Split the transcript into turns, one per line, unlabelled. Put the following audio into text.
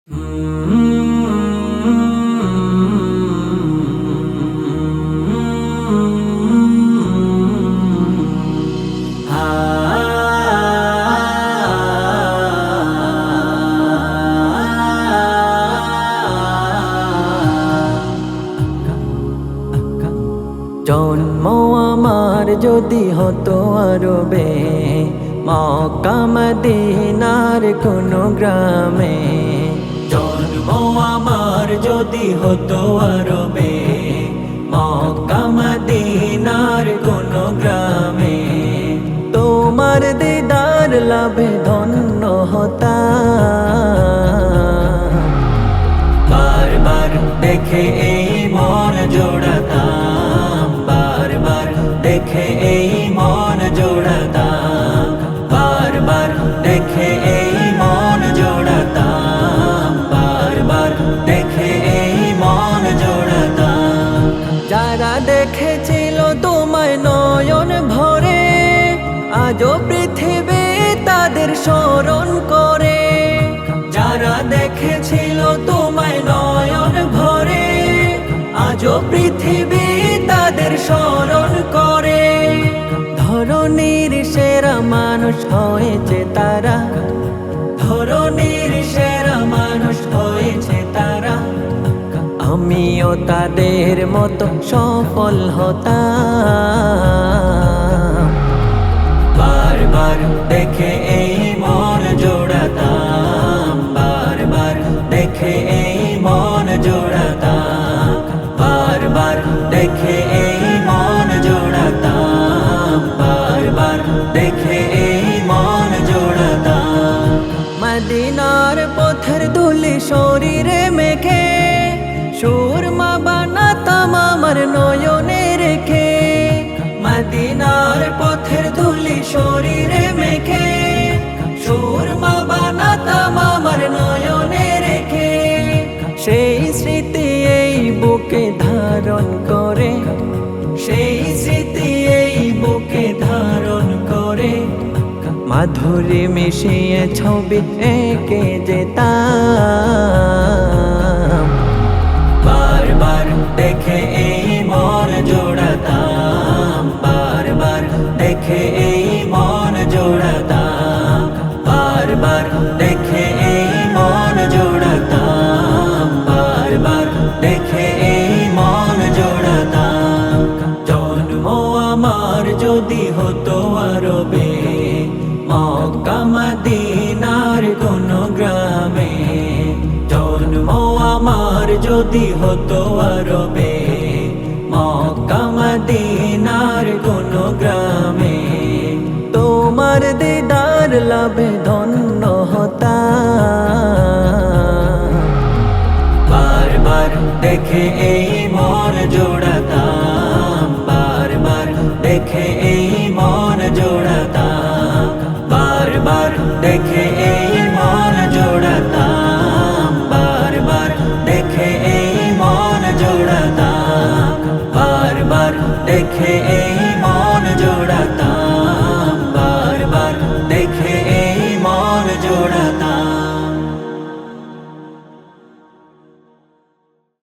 জন্ম আমার যদি হতো আরবে, মক্কা মদিনার কোনো গ্রামে। জন্ম আমার যদি হতো আরবে, মক্কা মদিনার কোনো গ্রামে। তোমার দিদার লাভে ধন্য হতাম, বারবার দেখে এই মন জোড়াতাম, বারবার দেখে এই মন জোড়াতাম, বারবার দেখে এই মন জোড়াতাম, বারবার দেখে এই মন জোড়াতাম। যারা দেখেছিল তোমায় নয়ন ভরে, আজও পৃথিবী তাদের স্মরণ করে। যারা দেখেছিল তোমায় নয়ন ভরে, আজও পৃথিবী তাদের স্মরণ করে। ধরণীর সেরা মানুষ হয়েছে তারা, ধরণীর সেরা মানুষ হয়েছে তারা। আমিও তাদের মতো সফল হতাম, বারবার দেখে এই মন জোড়াতাম, বারবার দেখে এই মন জোড়াতাম, বারবার দেখে এই মন জোড়াতাম, বারবার দেখে এই মন জোড়াতাম। মদিনার পথের ধুলি শরীরে মেখে, সুরমা বানাতাম আমার নয়নে রেখে। মদিনার পথের ধুলি শরীরে মেখে, সুরমা বানাতাম আমার নয়নে রেখে। সেই স্মৃতি এই বুকে ধারণ করে, সেই স্মৃতি এই বুকে ধারণ করে। মাধুরী মিশিয়ে ছবি এঁকে যেতাম, বারবার দেখে এই মন জোড়াতাম, বারবার দেখে এই মন জোড়াতাম, বারবার দেখে এই মন জোড়াতাম, বারবার দেখে এই মন জোড়াতাম। জন্ম আমার যদি হতো আরবে, মক্কা মদিনার কোনো গ্রামে। জন্ম আমার যদি হতো আরবে, মক্কা মদিনার কোনো গ্রামে। তোমার দিদার লাভে ধন্য হতাম, বারবার দেখে এই মন জোড়াতাম, বারবার দেখে এই মন জোড়াতাম, বারবার দেখে এই মন জোড়াতাম, বারবার দেখে এই মন জোড়াতাম, বারবার দেখে এই